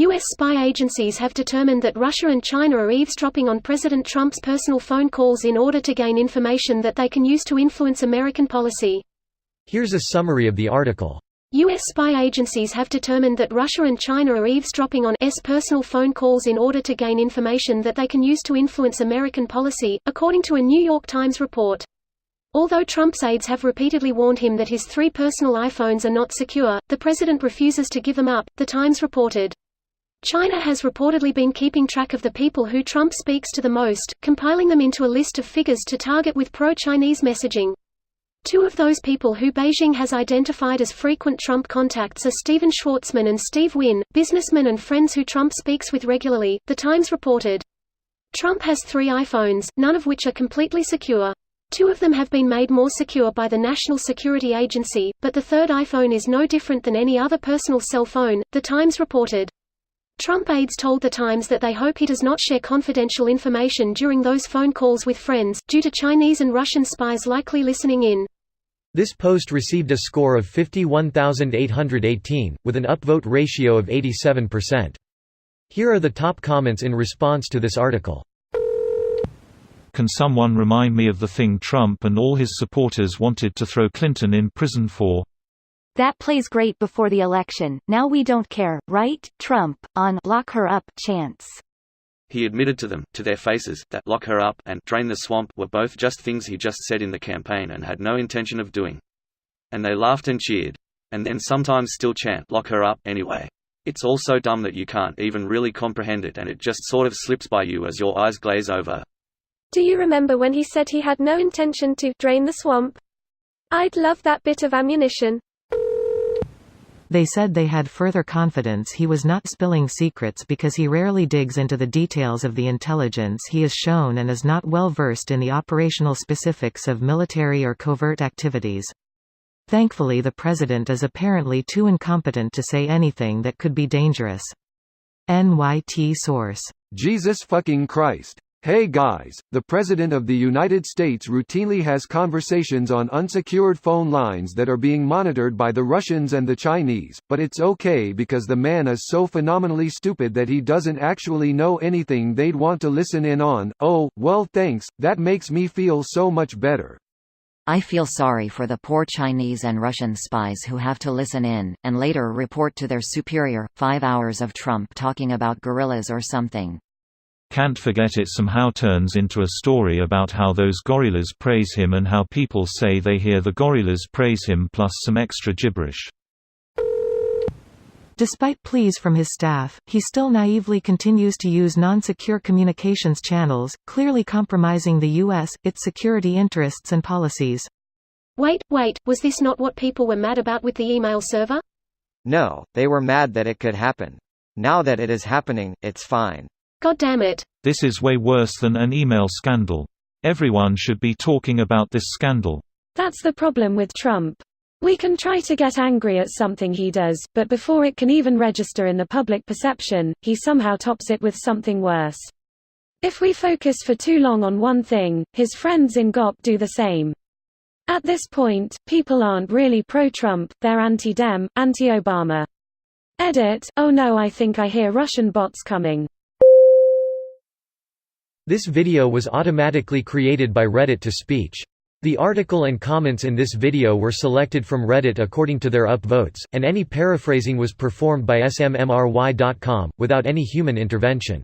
U.S. spy agencies have determined that Russia and China are eavesdropping on President Trump's personal phone calls in order to gain information that they can use to influence American policy. Here's a summary of the article. U.S. spy agencies have determined that Russia and China are eavesdropping on personal phone calls in order to gain information that they can use to influence American policy, according to a New York Times report. Although Trump's aides have repeatedly warned him that his 3 personal iPhones are not secure, the president refuses to give them up, the Times reported. China has reportedly been keeping track of the people who Trump speaks to the most, compiling them into a list of figures to target with pro-Chinese messaging. 2 of those people who Beijing has identified as frequent Trump contacts are Steven Schwartzman and Steve Wynn, businessmen and friends who Trump speaks with regularly, the Times reported. Trump has 3 iPhones, none of which are completely secure. 2 of them have been made more secure by the National Security Agency, but the 3rd iPhone is no different than any other personal cell phone, the Times reported. Trump aides told The Times that they hope he does not share confidential information during those phone calls with friends, due to Chinese and Russian spies likely listening in. This post received a score of 51,818, with an upvote ratio of 87%. Here are the top comments in response to this article. Can someone remind me of the thing Trump and all his supporters wanted to throw Clinton in prison for? That plays great before the election, now we don't care, right, Trump, on lock her up chance. He admitted to them, to their faces, that lock her up and drain the swamp were both just things he just said in the campaign and had no intention of doing. And they laughed and cheered. And then sometimes still chant lock her up anyway. It's all so dumb that you can't even really comprehend it and it just sort of slips by you as your eyes glaze over. Do you remember when he said he had no intention to drain the swamp? I'd love that bit of ammunition. They said they had further confidence he was not spilling secrets because he rarely digs into the details of the intelligence he is shown and is not well versed in the operational specifics of military or covert activities. Thankfully, the president is apparently too incompetent to say anything that could be dangerous. NYT source. Jesus fucking Christ. Hey guys, the President of the United States routinely has conversations on unsecured phone lines that are being monitored by the Russians and the Chinese, but it's okay because the man is so phenomenally stupid that he doesn't actually know anything they'd want to listen in on. Oh, well thanks, that makes me feel so much better. I feel sorry for the poor Chinese and Russian spies who have to listen in, and later report to their superior, 5 hours of Trump talking about gorillas or something. Can't forget it somehow turns into a story about how those gorillas praise him and how people say they hear the gorillas praise him plus some extra gibberish. Despite pleas from his staff, he still naively continues to use non-secure communications channels, clearly compromising the U.S., its security interests and policies. Wait, was this not what people were mad about with the email server? No, they were mad that it could happen. Now that it is happening, it's fine. God damn it. This is way worse than an email scandal. Everyone should be talking about this scandal. That's the problem with Trump. We can try to get angry at something he does, but before it can even register in the public perception, he somehow tops it with something worse. If we focus for too long on one thing, his friends in GOP do the same. At this point, people aren't really pro-Trump, they're anti-Dem, anti-Obama. Edit, oh no, I think I hear Russian bots coming. This video was automatically created by Reddit to Speech. The article and comments in this video were selected from Reddit according to their upvotes, and any paraphrasing was performed by smmry.com, without any human intervention.